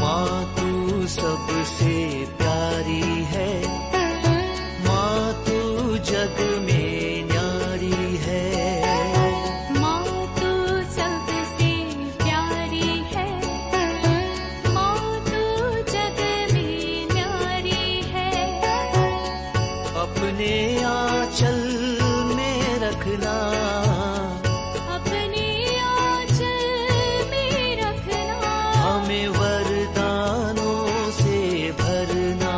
माँ तू सबसे प्यारी है, माँ तू जग में न्यारी है। माँ तू सबसे प्यारी है, माँ तू जग में न्यारी है। अपने आंचल में रखना, अपने आंचल में रखना। हमें वरदानों से भरना।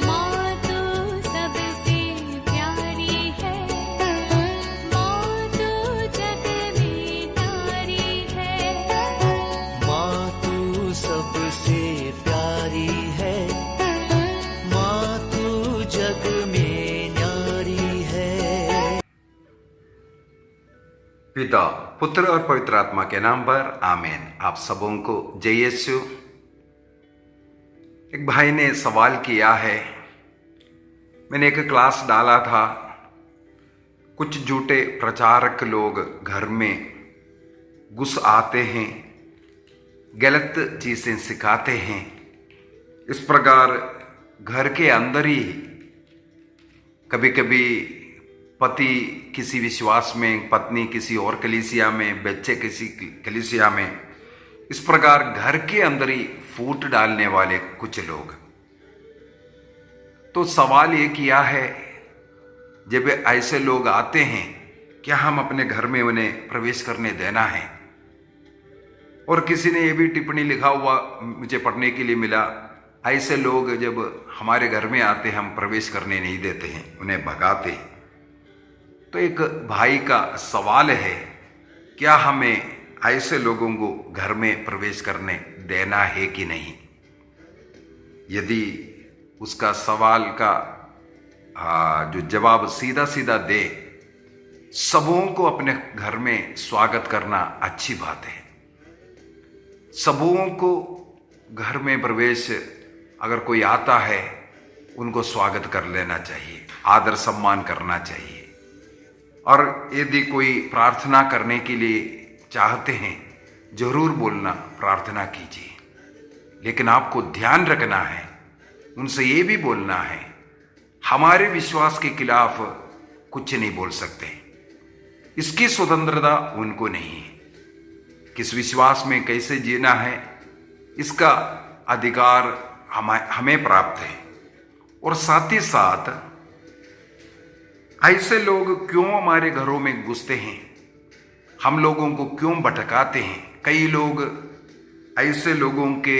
माँ तू सबसे प्यारी है, माँ तू जग में न्यारी है। माँ तू सबसे प्यारी है, माँ तू जग में न्यारी है। पिता, पुत्र और पवित्र आत्मा के नाम पर आमीन। आप सबों को जय यीशु। एक भाई ने सवाल किया है, मैंने एक क्लास डाला था, कुछ झूठे प्रचारक लोग घर में घुस आते हैं, गलत चीजें सिखाते हैं। इस प्रकार घर के अंदर ही कभी कभी पति किसी विश्वास में, पत्नी किसी और कलीसिया में, बच्चे किसी कलीसिया में, इस प्रकार घर के अंदर ही फूट डालने वाले कुछ लोग। तो सवाल ये किया है, जब ऐसे लोग आते हैं क्या हम अपने घर में उन्हें प्रवेश करने देना है? और किसी ने ये भी टिप्पणी लिखा हुआ मुझे पढ़ने के लिए मिला, ऐसे लोग जब हमारे घर में आते हैं हम प्रवेश करने नहीं देते हैं, उन्हें भगाते हैं। तो एक भाई का सवाल है, क्या हमें ऐसे लोगों को घर में प्रवेश करने देना है कि नहीं? यदि उसका सवाल का जो जवाब सीधा सीधा दे, सबों को अपने घर में स्वागत करना अच्छी बात है। सबों को घर में प्रवेश अगर कोई आता है उनको स्वागत कर लेना चाहिए, आदर सम्मान करना चाहिए। और यदि कोई प्रार्थना करने के लिए चाहते हैं जरूर बोलना, प्रार्थना कीजिए, लेकिन आपको ध्यान रखना है, उनसे ये भी बोलना है हमारे विश्वास के खिलाफ कुछ नहीं बोल सकते। इसकी स्वतंत्रता उनको नहीं है। किस विश्वास में कैसे जीना है इसका अधिकार हमें प्राप्त है। और साथ ही साथ ऐसे लोग क्यों हमारे घरों में घुसते हैं, हम लोगों को क्यों भटकाते हैं? कई लोग ऐसे लोगों के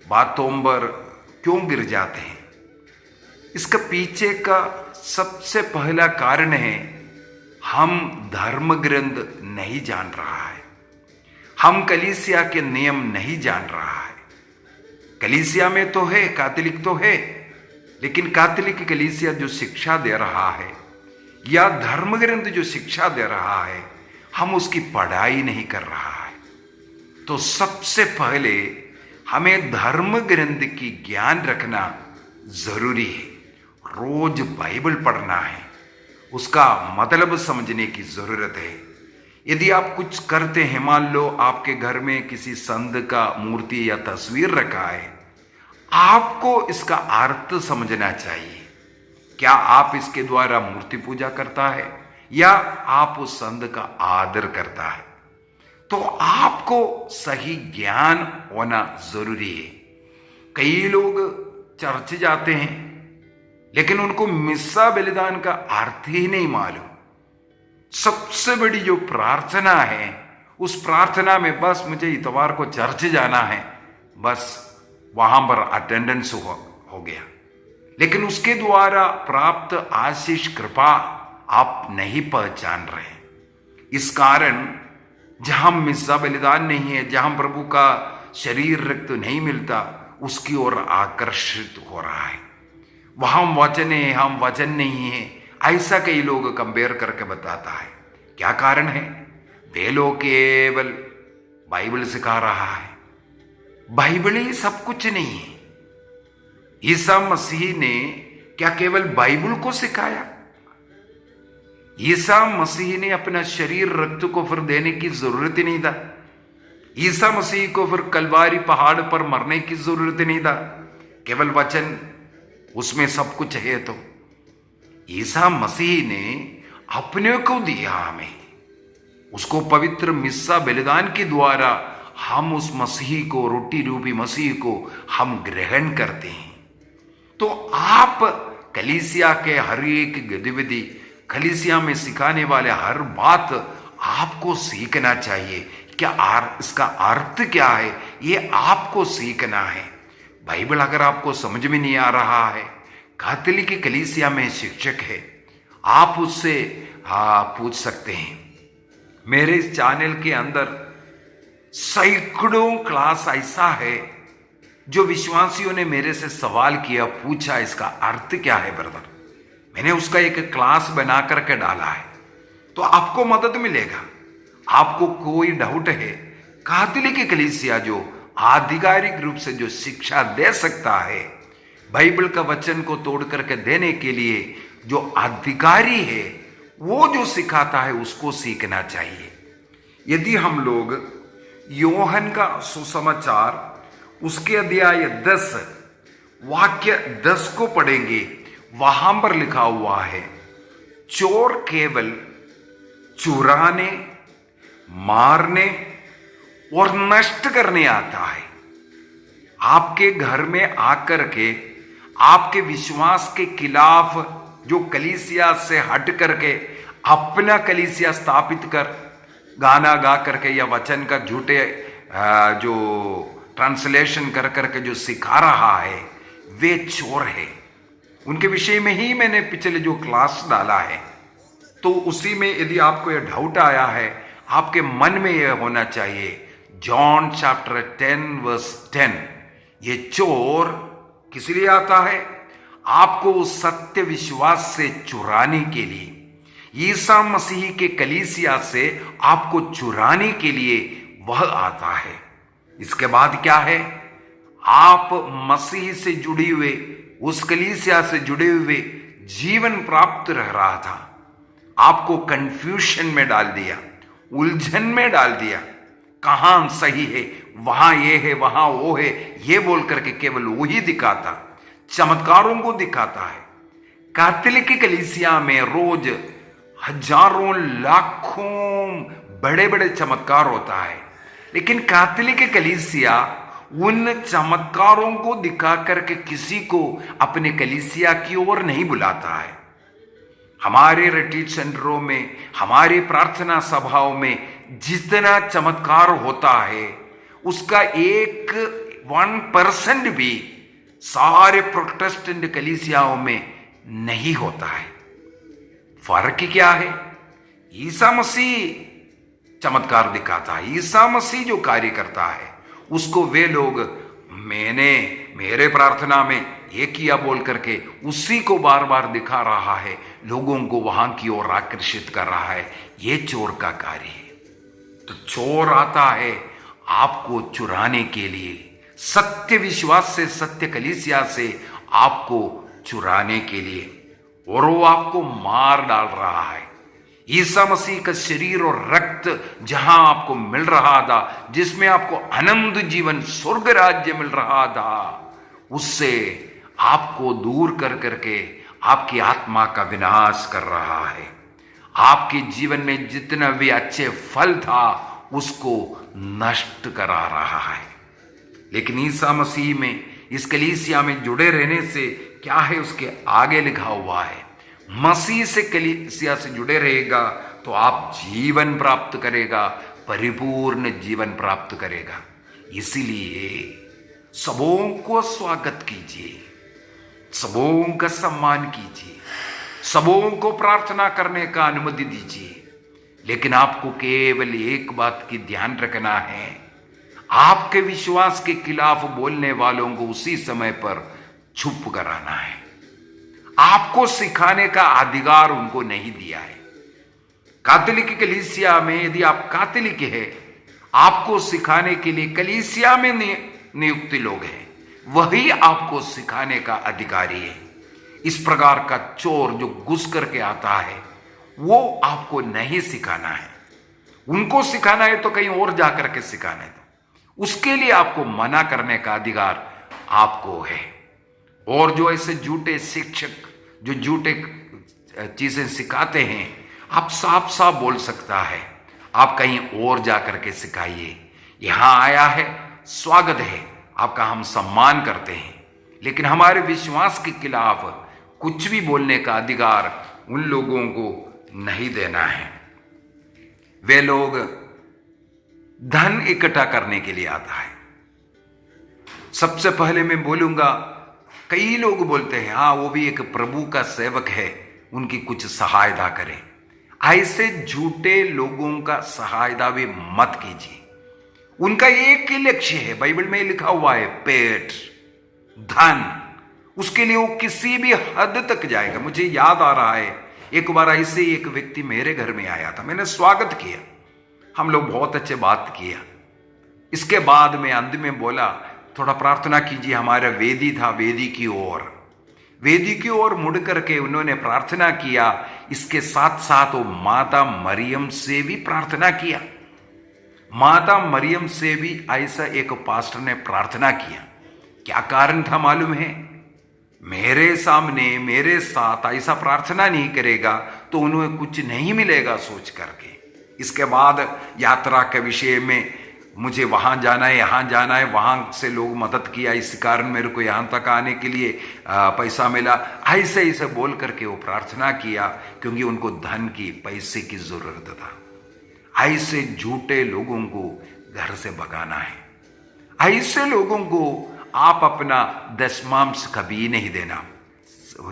बातों पर क्यों गिर जाते हैं? इसका पीछे का सबसे पहला कारण है, हम धर्म ग्रंथ नहीं जान रहा है, हम कलीसिया के नियम नहीं जान रहा है। कलीसिया में तो है, कैथोलिक तो है, लेकिन कैथोलिक कलीसिया जो शिक्षा दे रहा है या धर्म ग्रंथ जो शिक्षा दे रहा है, हम उसकी पढ़ाई नहीं कर रहा है। तो सबसे पहले हमें धर्म ग्रंथ की ज्ञान रखना जरूरी है। रोज बाइबल पढ़ना है, उसका मतलब समझने की जरूरत है। यदि आप कुछ करते हैं, मान लो आपके घर में किसी संत का मूर्ति या तस्वीर रखा है, आपको इसका अर्थ समझना चाहिए। क्या आप इसके द्वारा मूर्ति पूजा करता है या आप उस संत का आदर करता है? तो आपको सही ज्ञान होना जरूरी है। कई लोग चर्च जाते हैं लेकिन उनको मिस्सा बलिदान का अर्थ ही नहीं मालूम। सबसे बड़ी जो प्रार्थना है, उस प्रार्थना में बस मुझे इतवार को चर्च जाना है, बस वहां पर अटेंडेंस हो गया, लेकिन उसके द्वारा प्राप्त आशीष कृपा आप नहीं पहचान रहे। इस कारण जहां मिस्सा बलिदान नहीं है, जहां प्रभु का शरीर रक्त नहीं मिलता, उसकी ओर आकर्षित हो रहा है। वहां वचन है, हम वचन नहीं है, ऐसा कई लोग कंपेयर करके बताता है। क्या कारण है? वे लोग केवल बाइबल सिखा रहा है। बाइबल ही सब कुछ नहीं है। ईसा मसीह ने क्या केवल बाइबल को सिखाया? ईसा मसीह ने अपना शरीर रक्त को फिर देने की जरूरत ही नहीं था। ईसा मसीह को फिर कलवारी पहाड़ पर मरने की जरूरत नहीं था, केवल वचन उसमें सब कुछ है। तो ईसा मसीह ने अपने को दिया हमें, उसको पवित्र मिस्सा बलिदान के द्वारा हम उस मसीह को, रोटी रूपी मसीह को हम ग्रहण करते हैं। तो आप कलीसिया के हर एक गतिविधि, कलीसिया में सिखाने वाले हर बात आपको सीखना चाहिए। क्या इसका अर्थ क्या है, ये आपको सीखना है। बाइबल अगर आपको समझ में नहीं आ रहा है, कैथोलिक कलीसिया में शिक्षक है, आप उससे पूछ सकते हैं। मेरे इस चैनल के अंदर सैकड़ों क्लास ऐसा है जो विश्वासियों ने मेरे से सवाल किया, पूछा इसका अर्थ क्या है ब्रदर। मैंने उसका एक क्लास बना करके डाला है, तो आपको मदद मिलेगा। आपको कोई डाउट है, कैथोलिक कलीसिया जो आधिकारिक रूप से जो शिक्षा दे सकता है, बाइबल का वचन को तोड़ करके देने के लिए जो अधिकारी है, वो जो सिखाता है उसको सीखना चाहिए। यदि हम लोग योहन का सुसमाचार उसके अध्याय 10 वाक्य 10 को पढ़ेंगे, वहां पर लिखा हुआ है, चोर केवल चुराने, मारने और नष्ट करने आता है। आपके घर में आकर के आपके विश्वास के खिलाफ जो कलीसिया से हट करके अपना कलीसिया स्थापित कर, गाना गा करके या वचन का झूठे जो ट्रांसलेशन कर करके जो सिखा रहा है, वे चोर है। उनके विषय में ही मैंने पिछले जो क्लास डाला है, तो उसी में यदि आपको यह डाउट आया है, आपके मन में यह होना चाहिए, जॉन चैप्टर 10 वर्स 10, ये चोर किस लिए आता है? आपको सत्य विश्वास से चुराने के लिए, ईसा मसीह के कलीसिया से आपको चुराने के लिए वह आता है। इसके बाद क्या है? आप मसीह से जुड़े हुए, उस कलीसिया से जुड़े हुए जीवन प्राप्त रह रहा था, आपको कंफ्यूजन में डाल दिया, उलझन में डाल दिया। कहां सही है, वहां ये है, वहां वो है, ये बोल करके केवल वही दिखाता, चमत्कारों को दिखाता है। कैथोलिक कलीसिया में रोज हजारों लाखों बड़े बड़े चमत्कार होता है, लेकिन कैथोलिक कलीसिया उन चमत्कारों को दिखा करके किसी को अपने कलीसिया की ओर नहीं बुलाता है। हमारे रिट्रीट सेंटरों में, हमारे प्रार्थना सभाओं में जितना चमत्कार होता है, उसका 1% भी सारे प्रोटेस्टेंट कलीसियाओं में नहीं होता है। फर्क क्या है? ईसा मसीह चमत्कार दिखाता है, ईसा मसीह जो कार्य करता है उसको वे लोग मेरे प्रार्थना में ये किया बोल करके उसी को बार बार दिखा रहा है, लोगों को वहां की ओर आकर्षित कर रहा है। ये चोर का कार्य है। तो चोर आता है आपको चुराने के लिए, सत्य विश्वास से, सत्य कलीसिया से आपको चुराने के लिए, और वो आपको मार डाल रहा है। ईसा मसीह का शरीर और रक्त जहां आपको मिल रहा था, जिसमें आपको अनंत जीवन, स्वर्ग राज्य मिल रहा था, उससे आपको दूर कर करके आपकी आत्मा का विनाश कर रहा है। आपके जीवन में जितना भी अच्छे फल था उसको नष्ट करा रहा है। लेकिन ईसा मसीह में, इस कलीसिया में जुड़े रहने से क्या है, उसके आगे लिखा हुआ है, मसीह से कलीसिया से जुड़े रहेगा तो आप जीवन प्राप्त करेगा, परिपूर्ण जीवन प्राप्त करेगा। इसीलिए सबों को स्वागत कीजिए, सबों का सम्मान कीजिए, सबों को प्रार्थना करने का अनुमति दीजिए। लेकिन आपको केवल एक बात की ध्यान रखना है, आपके विश्वास के खिलाफ बोलने वालों को उसी समय पर चुप कराना है। आपको सिखाने का अधिकार उनको नहीं दिया है। कैथोलिक कलीसिया में यदि आप कैथोलिक है, आपको सिखाने के लिए कलीसिया में नियुक्त लोग हैं, वही आपको सिखाने का अधिकारी है। इस प्रकार का चोर जो घुस करके आता है, वो आपको नहीं सिखाना है। उनको सिखाना है तो कहीं और जाकर के सिखाने दो। उसके लिए आपको मना करने का अधिकार आपको है। और जो ऐसे झूठे शिक्षक जो झूठे चीजें सिखाते हैं, आप साफ साफ बोल सकता है, आप कहीं और जाकर के सिखाइए। यहां आया है, स्वागत है, आपका हम सम्मान करते हैं, लेकिन हमारे विश्वास के खिलाफ कुछ भी बोलने का अधिकार उन लोगों को नहीं देना है। वे लोग धन इकट्ठा करने के लिए आता है। सबसे पहले मैं बोलूंगा, कई लोग बोलते हैं हाँ वो भी एक प्रभु का सेवक है, उनकी कुछ सहायता करें। ऐसे झूठे लोगों का सहायता भी मत कीजिए। उनका एक ही लक्ष्य है, बाइबल में लिखा हुआ है, पेट, धन। उसके लिए वो किसी भी हद तक जाएगा। मुझे याद आ रहा है, एक बार ऐसे ही एक व्यक्ति मेरे घर में आया था, मैंने स्वागत किया, हम लोग बहुत अच्छे बात किया। इसके बाद में अंत में बोला थोड़ा प्रार्थना कीजिए। हमारा वेदी था, वेदी की ओर मुड़ करके उन्होंने प्रार्थना किया। इसके साथ साथ वो माता मरियम से भी प्रार्थना किया। माता मरियम से भी ऐसा एक पास्टर ने प्रार्थना किया। क्या कारण था मालूम है? मेरे सामने मेरे साथ ऐसा प्रार्थना नहीं करेगा तो उन्हें कुछ नहीं मिलेगा सोच करके। इसके बाद यात्रा के विषय में मुझे वहां जाना है, यहाँ जाना है, वहां से लोग मदद किया, इस कारण मेरे को यहाँ तक आने के लिए पैसा मिला। ऐसे ऐसे बोल करके वो प्रार्थना किया, क्योंकि उनको धन की, पैसे की जरूरत था। ऐसे झूठे लोगों को घर से भगाना है। ऐसे लोगों को आप अपना दशमांश कभी नहीं देना,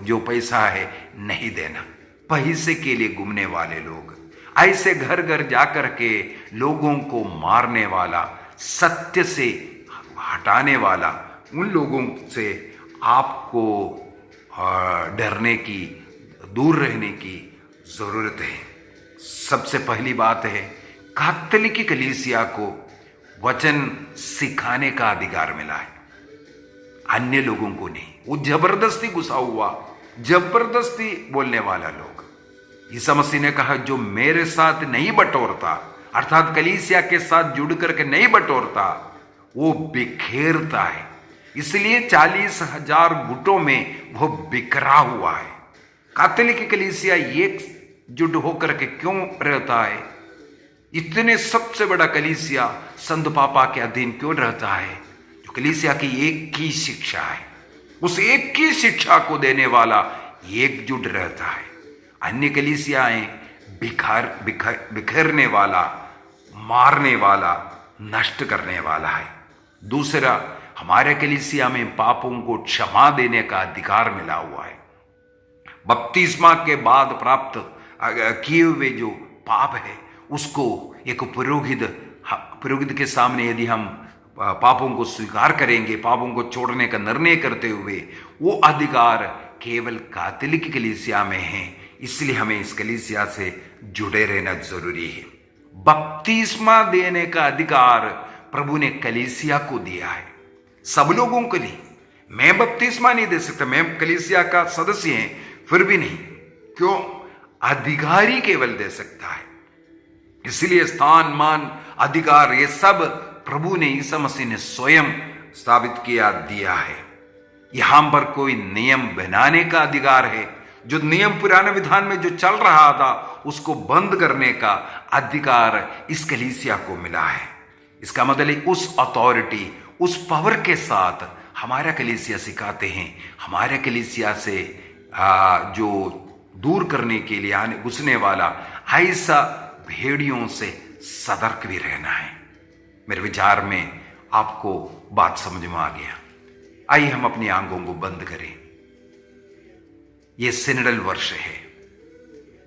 जो पैसा है नहीं देना। पैसे के लिए घूमने वाले लोग, ऐसे घर घर जाकर के लोगों को मारने वाला, सत्य से हटाने वाला, उन लोगों से आपको डरने की, दूर रहने की जरूरत है। सबसे पहली बात है, कैथोलिक कलीसिया को वचन सिखाने का अधिकार मिला है, अन्य लोगों को नहीं। वो जबरदस्ती घुसा हुआ, जबरदस्ती बोलने वाला लोग। यीशु मसीह ने कहा जो मेरे साथ नहीं बटोरता, अर्थात कलीसिया के साथ जुड़ करके नहीं बटोरता, वो बिखेरता है। इसलिए 40,000 गुटों में वो बिखरा हुआ है। कैथोलिक कलीसिया एकजुट होकर के क्यों रहता है? इतने सबसे बड़ा कलीसिया संत पापा के अधीन क्यों रहता है? जो कलीसिया की एक ही शिक्षा है, उस एक ही शिक्षा को देने वाला एकजुट रहता है। अन्य कलीसियाएं बिखरने वाला, मारने वाला, नष्ट करने वाला है। दूसरा, हमारे कलीसिया में पापों को क्षमा देने का अधिकार मिला हुआ है। बपतिस्मा के बाद प्राप्त किए हुए जो पाप है, उसको एक पुरोहित के सामने यदि हम पापों को स्वीकार करेंगे, पापों को छोड़ने का निर्णय करते हुए, वो अधिकार केवल कैथोलिक कलीसिया में है। इसलिए हमें इस कलीसिया से जुड़े रहना जरूरी है। बपतिस्मा देने का अधिकार प्रभु ने कलीसिया को दिया है, सब लोगों के लिए। मैं बपतिस्मा नहीं दे सकता, मैं कलीसिया का सदस्य हैं, फिर भी नहीं। क्यों? अधिकारी केवल दे सकता है। इसलिए स्थान, मान, अधिकार, ये सब प्रभु ने, यीशु मसीह ने स्वयं स्थापित किया, दिया है। यहां पर कोई नियम बनाने का अधिकार है। जो नियम पुराने विधान में जो चल रहा था, उसको बंद करने का अधिकार इस कलीसिया को मिला है। इसका मतलब उस अथॉरिटी, उस पावर के साथ हमारा कलीसिया सिखाते हैं, हमारे कलीसिया से जो दूर करने के लिए आने घुसने वाला ऐसा भेड़ियों से सतर्क भी रहना है। मेरे विचार में आपको बात समझ में आ गया। आइए हम अपनी आंखों को बंद करें। ये सिनडल वर्ष है,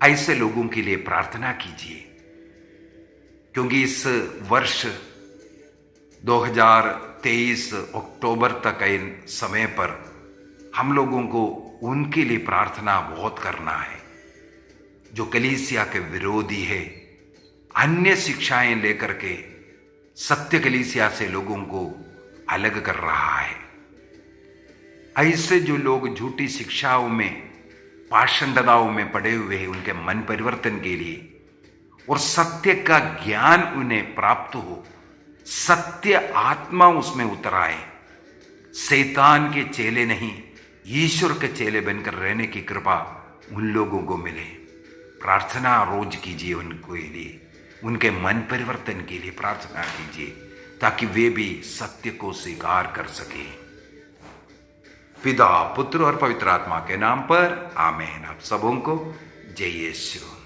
ऐसे लोगों के लिए प्रार्थना कीजिए, क्योंकि इस वर्ष 2023 अक्टूबर तक के समय पर हम लोगों को उनके लिए प्रार्थना बहुत करना है जो कलीसिया के विरोधी है, अन्य शिक्षाएं लेकर के सत्य कलीसिया से लोगों को अलग कर रहा है। ऐसे जो लोग झूठी शिक्षाओं में, पाषंडताओं में पड़े हुए हैं, उनके मन परिवर्तन के लिए और सत्य का ज्ञान उन्हें प्राप्त हो, सत्य आत्मा उसमें उतर आए, शैतान के चेले नहीं, ईश्वर के चेले बनकर रहने की कृपा उन लोगों को मिले। प्रार्थना रोज कीजिए उनके लिए, उनके मन परिवर्तन के लिए प्रार्थना कीजिए, ताकि वे भी सत्य को स्वीकार कर सके। पिता, पुत्र और पवित्र आत्मा के नाम पर आमीन। आप सबों को जय यीशु।